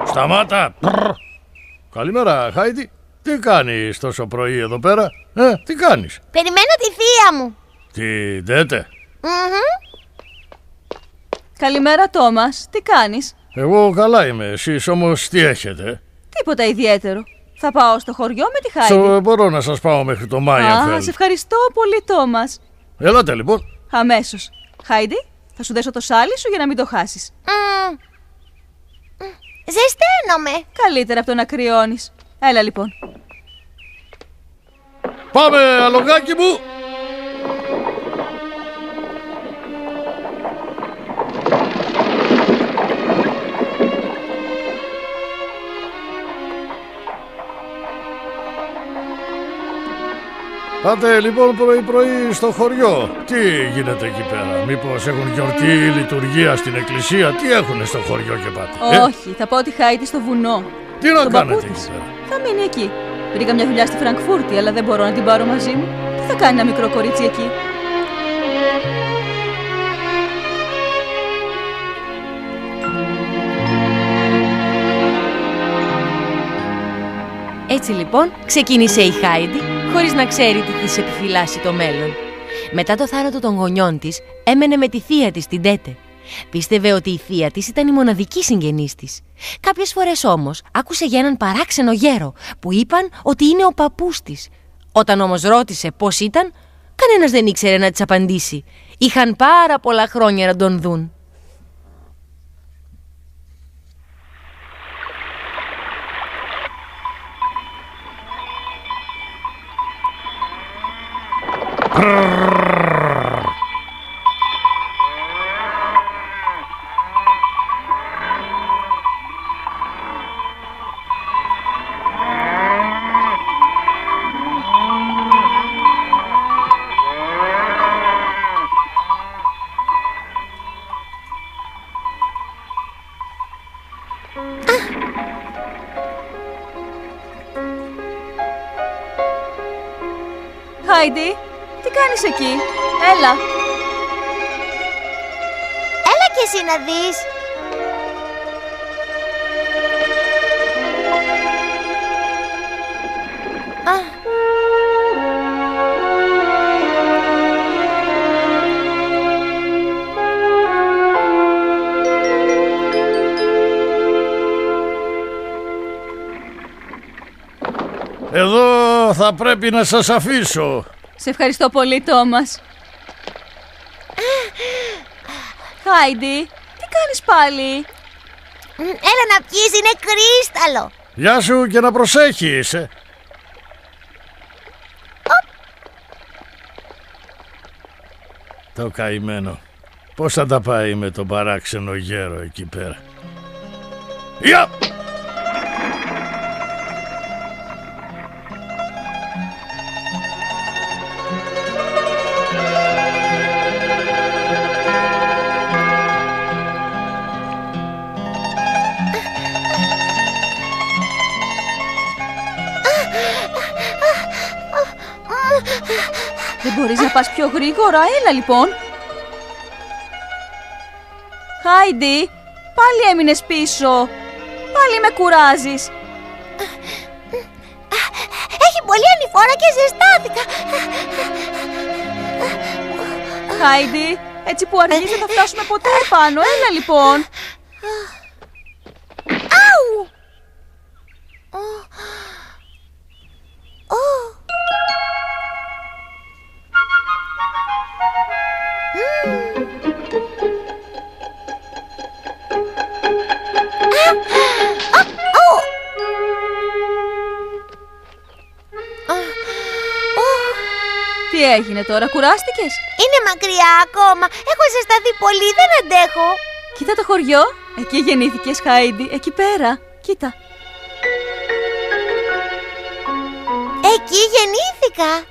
Σταμάτα! Καλημέρα, Χάιντι. Τι κάνεις τόσο πρωί εδώ πέρα? Τι κάνεις? Περιμένω τη θεία μου. Την Τέτε? Καλημέρα, Τόμας. Τι κάνεις? Εγώ καλά είμαι. Εσείς όμως τι έχετε? Τίποτα ιδιαίτερο. Θα πάω στο χωριό με τη Χάιντι. Μπορώ να σας πάω μέχρι το Μάι αν θέλετε. Σε ευχαριστώ πολύ, Τόμας. Ελάτε λοιπόν. Αμέσως. Χάιντι, θα σου δέσω το σάλι σου για να μην το χάσεις. Ζεσταίνομαι. Καλύτερα από το να κρυώνεις. Έλα λοιπόν. Πάμε, αλογάκι μου. Πάτε λοιπόν πρωί-πρωί στο χωριό. Τι γίνεται εκεί πέρα? Μήπως έχουν γιορτή, λειτουργία στην εκκλησία? Τι έχουνε στο χωριό και πάτε? Όχι, θα πάω τη Χάιντι στο βουνό. Τι να κάνετε εκεί πέρα? Θα μείνει εκεί. Βρήκα μια δουλειά στη Φραγκφούρτη, αλλά δεν μπορώ να την πάρω μαζί μου. Τι θα κάνει ένα μικρό κορίτσι εκεί? Έτσι λοιπόν ξεκίνησε η Χάιντι, χωρίς να ξέρει τι της επιφυλάσσει το μέλλον. Μετά το θάνατο των γονιών της, έμενε με τη θεία της, την Τέτε. Πίστευε ότι η θεία της ήταν η μοναδική συγγενής της. Κάποιες φορές όμως άκουσε για έναν παράξενο γέρο που είπαν ότι είναι ο παππούς της. Όταν όμως ρώτησε πώς ήταν, κανένας δεν ήξερε να της απαντήσει. Είχαν πάρα πολλά χρόνια να τον δουν. Χάιντι, τι κάνεις εκεί? Έλα. Έλα και εσύ να δεις. Εδώ θα πρέπει να σας αφήσω. Σε ευχαριστώ πολύ, Τόμας. Χάιντι, τι κάνεις πάλι? Έλα να πιείς, είναι κρίσταλο. Γεια σου και να προσέχεις. Το καημένο. Πώς θα τα πάει με τον παράξενο γέρο εκεί πέρα? Γεια! Δεν μπορείς να πας πιο γρήγορα? Έλα λοιπόν. Χάιντι, πάλι έμεινες πίσω. Πάλι με κουράζεις. Έχει πολύ ανηφόρα και ζεστάθηκα. Χάιντι, έτσι που αργείς δεν θα φτάσουμε ποτέ επάνω. Έλα λοιπόν. Αου! Τι έγινε τώρα, κουράστηκες? Είναι μακριά ακόμα. Έχω ζεσταθεί πολύ, δεν αντέχω. Κοίτα το χωριό. Εκεί γεννήθηκες, Χάιντι. Εκεί πέρα. Κοίτα. Εκεί γεννήθηκα.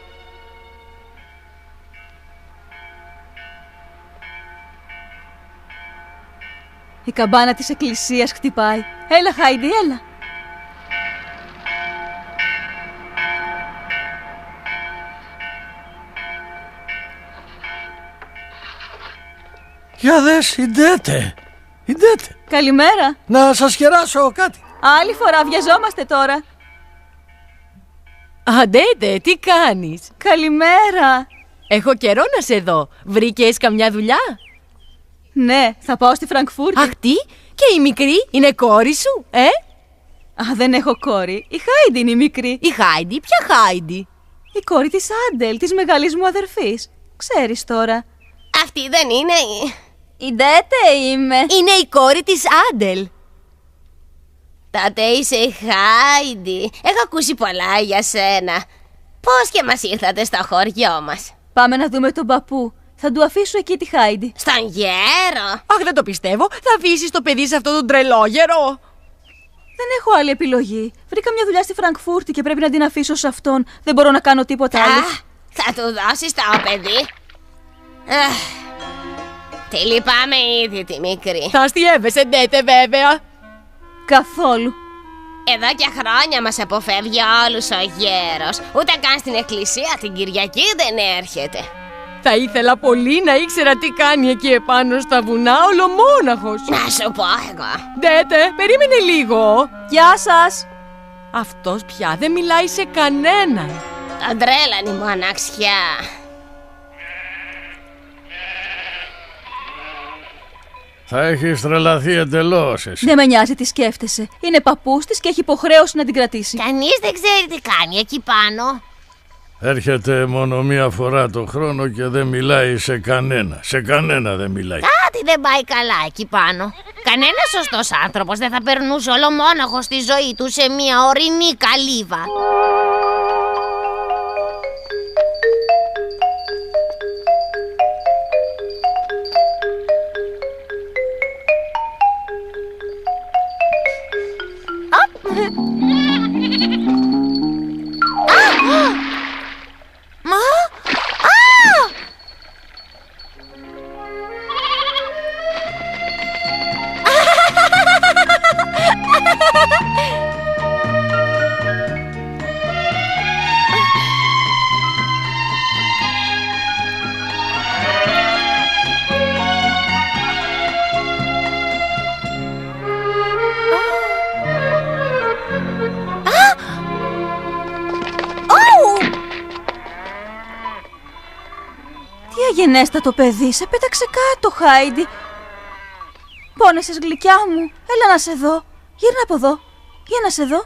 Η καμπάνα της εκκλησίας χτυπάει. Έλα, Χάιντι, έλα. Για δες, η Ντέτε. Καλημέρα. Να σας χεράσω κάτι. Άλλη φορά βιαζόμαστε τώρα. Αντέτε, τι κάνεις? Καλημέρα. Έχω καιρό να σε δω. Βρήκες καμιά δουλειά? Ναι, θα πάω στη Φραγκφούρτη. Αχ, τι? Και η μικρή είναι κόρη σου, Α, δεν έχω κόρη. Η Χάιντι είναι η μικρή. Η Χάιντι, ποια Χάιντι? Η κόρη της Άντελ, της μεγάλης μου αδερφής. Ξέρεις τώρα. Αυτή δεν είναι Η Ντέτε είμαι. Είναι η κόρη της Άντελ. Τότε είσαι η Χάιντι. Έχω ακούσει πολλά για σένα. Πώς και μας ήρθατε στο χωριό μας? Πάμε να δούμε τον παππού. Θα του αφήσω εκεί τη Χάιντι. Στον γέρο? Αχ, δεν το πιστεύω. Θα αφήσεις το παιδί σε αυτό τον τρελόγερο? Δεν έχω άλλη επιλογή. Βρήκα μια δουλειά στη Φραγκφούρτη και πρέπει να την αφήσω σε αυτόν. Δεν μπορώ να κάνω τίποτα άλλο. Θα του δώσεις το παιδί? Τη λυπάμαι ήδη τη μικρή. Θα αστιεύεσαι, Ντέτε, βέβαια. Καθόλου. Εδώ και χρόνια μας αποφεύγει όλους ο γέρος. Ούτε καν στην εκκλησία την Κυριακή δεν έρχεται. Θα ήθελα πολύ να ήξερα τι κάνει εκεί επάνω στα βουνά ολομόναχος. Να σου πω εγώ. Ντέτε, περίμενε λίγο. Γεια σας. Αυτός πια δεν μιλάει σε κανέναν. Τον τρέλανε η μοναξιά. Θα έχεις τρελαθεί εντελώς εσύ. Δεν με νοιάζει τι σκέφτεσαι. Είναι παππούς της και έχει υποχρέωση να την κρατήσει. Κανείς δεν ξέρει τι κάνει εκεί πάνω. Έρχεται μόνο μία φορά το χρόνο και δεν μιλάει σε κανένα. Σε κανένα δεν μιλάει. Κάτι δεν πάει καλά εκεί πάνω. Κανένας σωστός άνθρωπος δεν θα περνούσε ολομόναχο στη ζωή του σε μια ορεινή καλύβα. Γενέστατο παιδί, σε πέταξε κάτω, Χάιντι. Πόνεσες, γλυκιά μου. Έλα να σε δω. Γύρνα από εδώ. Για να σε δω.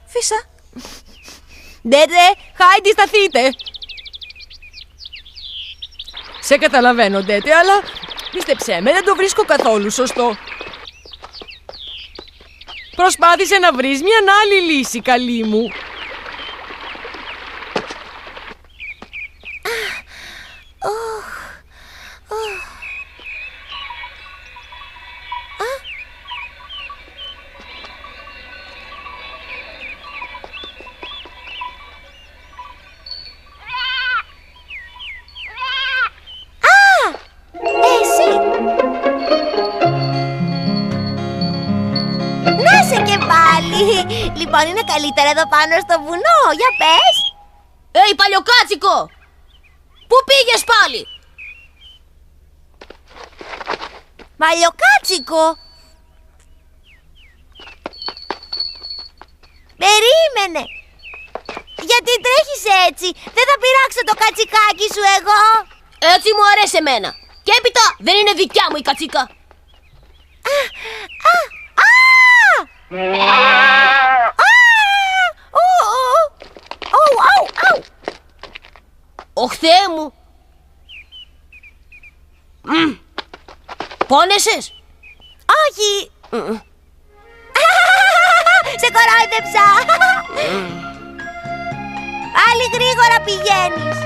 Φύσα. Ντέτε, Χάιντι, σταθείτε. Σε καταλαβαίνω, Ντέτε, αλλά πίστεψέ με, δεν το βρίσκω καθόλου σωστό. Προσπάθησε να βρεις μια άλλη λύση, καλή μου. Λοιπόν, είναι καλύτερα εδώ πάνω στο βουνό. Για πες. Παλιοκάτσικο! Πού πήγες πάλι? Παλιοκάτσικο! Περίμενε. Γιατί τρέχεις έτσι? Δεν θα πειράξω το κατσικάκι σου εγώ. Έτσι μου αρέσει εμένα. Και έπειτα δεν είναι δικιά μου η κατσίκα. Ω Θεέ μου! Πόνεσες? Όχι! Σε κορόιδεψα! Πάλι γρήγορα πηγαίνεις.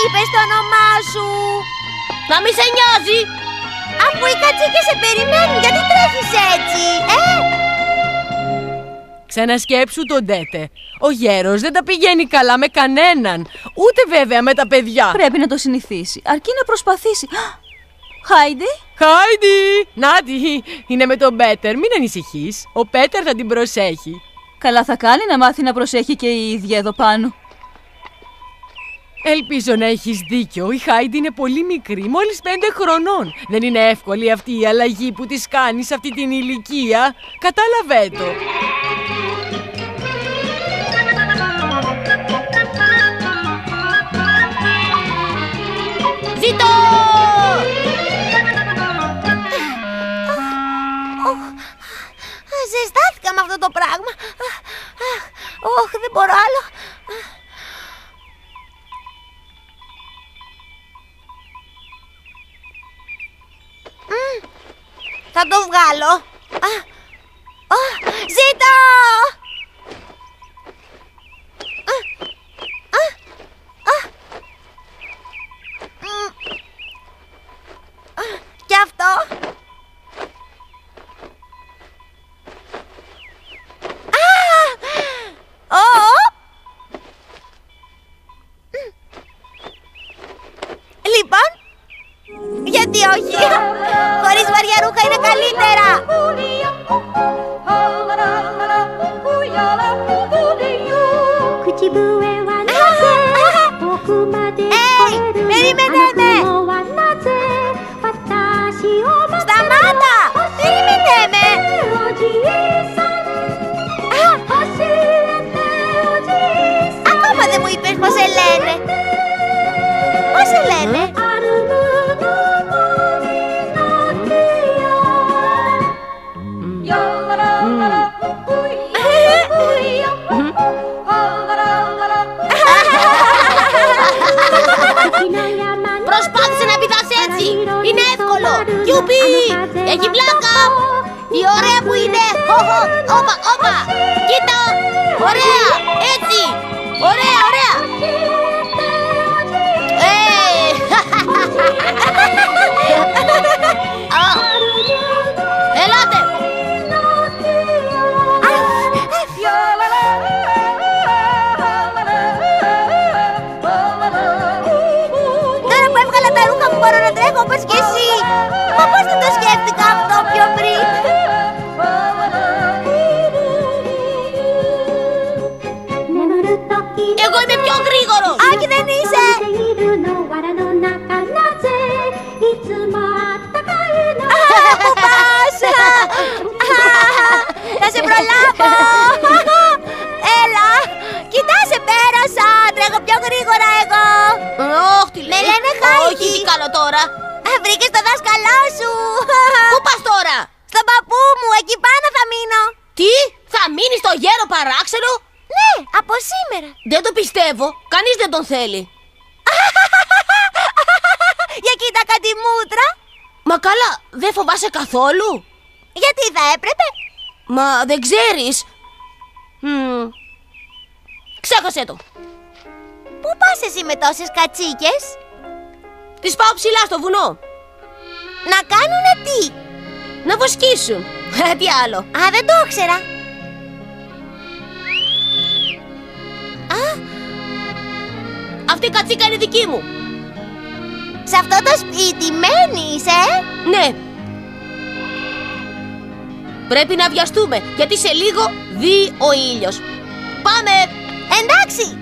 είπες το όνομά σου? Να μη σε νοιάζει. Αφού οι κατσίκες σε περιμένουν, γιατί τρέχεις έτσι, Ξανασκέψου τον Τέτε. Ο γέρος δεν τα πηγαίνει καλά με κανέναν. Ούτε βέβαια με τα παιδιά. Πρέπει να το συνηθίσει, αρκεί να προσπαθήσει. Χάιντι! Χάιντι! Νάτι! Είναι με τον Πέτερ, μην ανησυχείς. Ο Πέτερ θα την προσέχει. Καλά θα κάνει να μάθει να προσέχει και η ίδια εδώ πάνω. Ελπίζω να έχεις δίκιο. Η Χάιντι είναι πολύ μικρή, μόλις 5 χρονών. Δεν είναι εύκολη αυτή η αλλαγή που της κάνει σε αυτή την ηλικία. Κατάλαβε το. Ζήτω! Ζεστάθηκα με αυτό το πράγμα. Δεν μπορώ άλλο. Θα το βγάλω. Ζήτω! Και αυτό. Λοιπόν, γιατί όχι? Χωρίς βαριά ρούχα είναι καλύτερα. Περίμενε με! Σταμάτα! Περίμενε με! Ακόμα δεν μου είπες πώς σε λένε. Πώς σε λένε? Προσπάθησε να πηδάς έτσι. Είναι εύκολο. Γιουπί! Έχει πλάκα. Τι ωραία που είναι. Όπα, όπα. Κοίτα. Ωραία. Έτσι. Ωραία, ωραία. Ελάτε. Τώρα που έβγαλα τα ρούχα μου μπορώ να τρέχω όπως και εσύ. Μα πώς δεν το σκέφτηκα αυτό πιο πριν? Εγώ είμαι πιο γρήγορος. Όχι, δεν είσαι. Πού πας? Θα σε προλάβω. Έλα, κοιτά, σε πέρασα. Τρέχω πιο γρήγορα εγώ. Με λένε Χάιντι. Όχι, τι κάνω τώρα? Βρήκες το δάσκαλό σου. Πού πας τώρα? Στον παππού μου, εκεί πάνω θα μείνω. Τι? Θα μείνεις στο γέρο παράξενο? Ναι, από σήμερα. Δεν το πιστεύω. Κανείς δεν τον θέλει. Για κοίτα κάτι μούτρα. Μα καλά, δεν φοβάσαι καθόλου? Γιατί θα έπρεπε? Μα δεν ξέρεις. Ξέχασέ το. Πού πας εσύ με τόσες κατσίκες? Τις πάω ψηλά στο βουνό. Να κάνουνε τι? Να βοσκήσουν. Τι άλλο? Α, δεν το ήξερα. Αυτή η κατσίκα είναι δική μου. Σε αυτό το σπίτι μένεις, Ναι. Πρέπει να βιαστούμε, γιατί σε λίγο δει ο ήλιος. Πάμε! Εντάξει.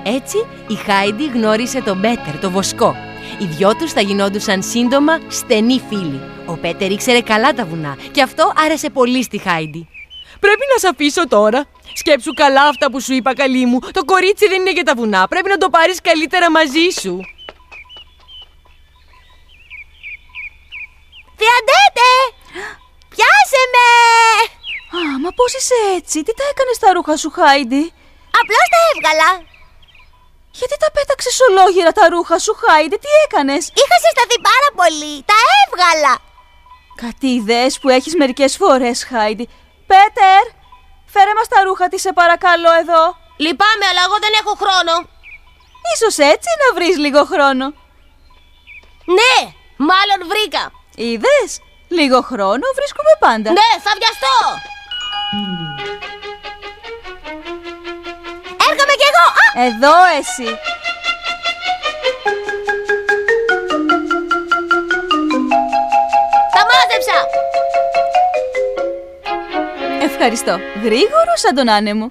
Έτσι η Χάιντι γνώρισε τον Πέτερ, το βοσκό. Οι δυο τους θα γινόντουσαν σύντομα στενοί φίλοι. Ο Πέτερ ήξερε καλά τα βουνά και αυτό άρεσε πολύ στη Χάιντι. Πρέπει να σ' αφήσω τώρα. Σκέψου καλά αυτά που σου είπα, καλή μου. Το κορίτσι δεν είναι για τα βουνά. Πρέπει να το πάρεις καλύτερα μαζί σου. Φιαντέτε! Πιάσε με! Μα πώς είσαι έτσι? Τι τα έκανες στα ρούχα σου, Χάιντι? Απλώς τα έβγαλα. Γιατί τα πέταξες ολόγυρα τα ρούχα σου, Χάιντι? Τι έκανες? Είχα συσταθεί πάρα πολύ. Τα έβγαλα. Κάτι ιδέες που έχεις μερικές φορές, Χάιντι. Πέτερ, φέρε μας τα ρούχα της, σε παρακαλώ, εδώ. Λυπάμαι, αλλά εγώ δεν έχω χρόνο. Ίσως έτσι να βρεις λίγο χρόνο. Ναι, μάλλον βρήκα. Είδες, λίγο χρόνο βρίσκουμε πάντα. Ναι, θα βιαστώ. Έρχομαι κι εγώ. Εδώ εσύ. Τα μάζεψα. Ευχαριστώ. Γρήγορο σαν τον άνεμο.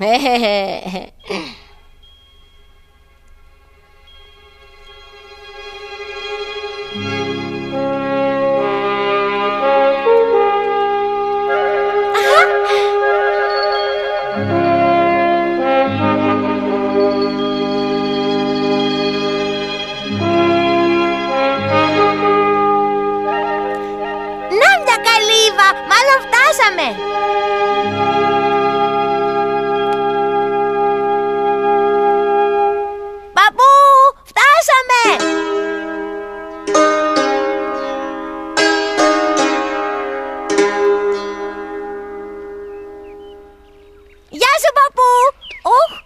Να μια καλύβα, μάλλον φτάσαμε. Παππού, φτάσαμε. Γεια σου, παππού. Οχ.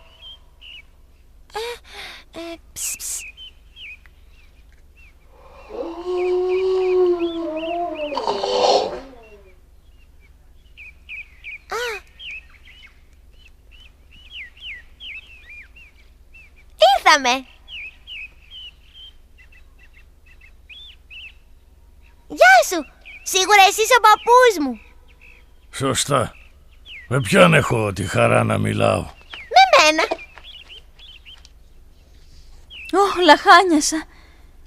Ψ. Ήρθαμε. Γεια σου. Σίγουρα εσύ είσαι ο παππούς μου. Σωστά. Με ποιον έχω τη χαρά να μιλάω? Με μένα. Λαχάνιασα.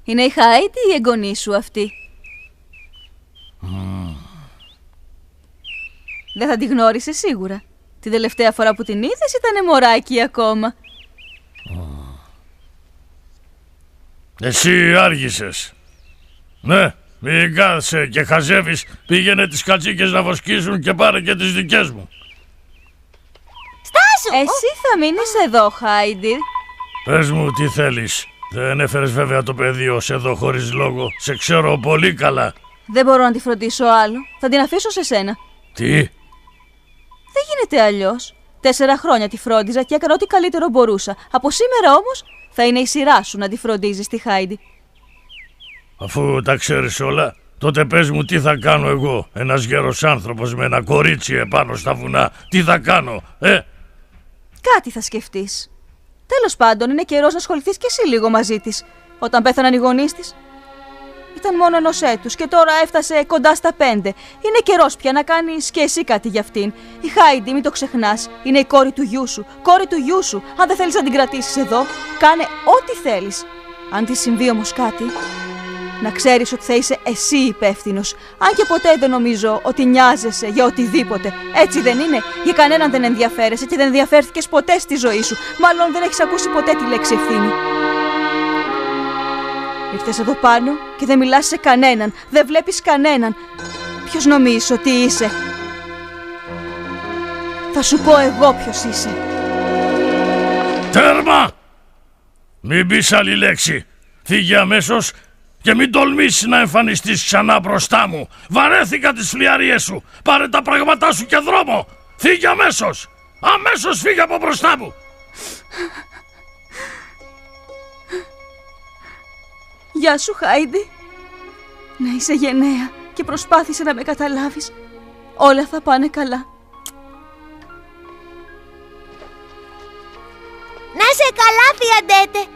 Είναι η Χάιντι ή η εγγονή σου αυτή? Δεν θα τη γνώρισες σίγουρα. Την τελευταία φορά που την είδες ήταν μωράκι ακόμα. Εσύ άργησες. Ναι, μην κάθεσαι και χαζεύεις. Πήγαινε τις κατσίκες να βοσκήσουν και πάρε και τις δικές μου. Στάσου. Εσύ θα μείνεις εδώ, Χάιντι. Πες μου τι θέλεις. Δεν έφερες βέβαια το παιδί ως εδώ χωρίς λόγο. Σε ξέρω πολύ καλά. Δεν μπορώ να τη φροντίσω άλλο. Θα την αφήσω σε σένα. Τι? Δεν γίνεται αλλιώς. 4 χρόνια τη φρόντιζα και έκανα ό,τι καλύτερο μπορούσα. Από σήμερα όμως θα είναι η σειρά σου να τη φροντίζεις τη Χάιντι. Αφού τα ξέρεις όλα, τότε πες μου τι θα κάνω εγώ, ένας γέρος άνθρωπος με ένα κορίτσι επάνω στα βουνά. Τι θα κάνω, Κάτι θα σκεφτείς. Τέλος πάντων, είναι καιρός να ασχοληθείς κι εσύ λίγο μαζί της. Όταν πέθαναν οι γονείς της, ήταν μόνο 1 έτους και τώρα έφτασε κοντά στα 5. Είναι καιρός πια να κάνεις και εσύ κάτι για αυτήν. Η Χάιντι, μην το ξεχνάς, είναι η κόρη του γιού σου. Κόρη του γιού σου. Αν δεν θέλεις να την κρατήσεις εδώ, κάνε ό,τι θέλεις. Αν της συμβεί όμως κάτι, να ξέρεις ότι θα είσαι εσύ υπεύθυνος. Αν και ποτέ δεν νομίζω ότι νοιάζεσαι για οτιδήποτε. Έτσι δεν είναι? Για κανέναν δεν ενδιαφέρεσαι και δεν ενδιαφέρθηκες ποτέ στη ζωή σου. Μάλλον δεν έχεις ακούσει ποτέ τη λέξη ευθύνη. Ήρθες εδώ πάνω και δεν μιλάς σε κανέναν. Δεν βλέπεις κανέναν. Ποιος νομίζεις ότι είσαι? Θα σου πω εγώ ποιος είσαι. Τέρμα! Μην πεις άλλη λέξη. Φύγε αμέσως και μην τολμήσεις να εμφανιστείς ξανά μπροστά μου. Βαρέθηκα τις φλιαρίες σου. Πάρε τα πράγματά σου και δρόμο. Φύγε αμέσως. Αμέσως φύγε από μπροστά μου. Γεια σου, Χάιντι. Να είσαι γενναία και προσπάθησε να με καταλάβεις. Όλα θα πάνε καλά. Να είσαι καλά, θεία Ντέτε.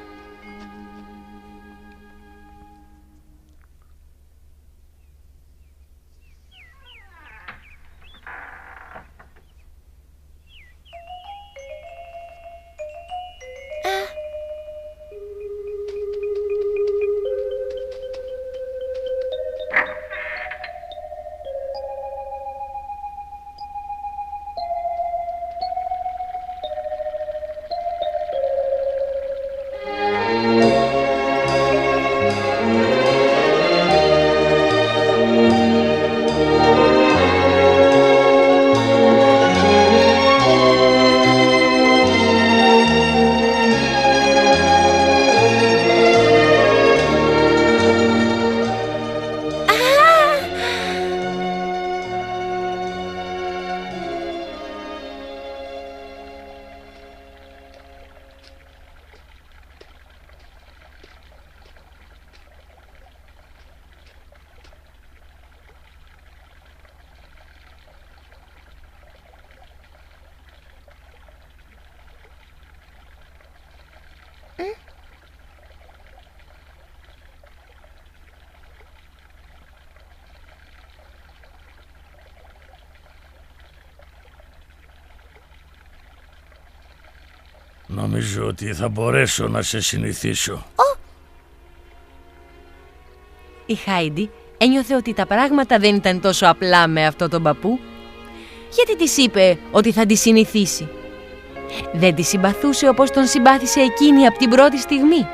Νομίζω ότι θα μπορέσω να σε συνηθίσω. Η Χάιντι ένιωθε ότι τα πράγματα δεν ήταν τόσο απλά με αυτό τον παππού. Γιατί της είπε ότι θα τη συνηθίσει? Δεν τη συμπαθούσε όπως τον συμπάθησε εκείνη από την πρώτη στιγμή.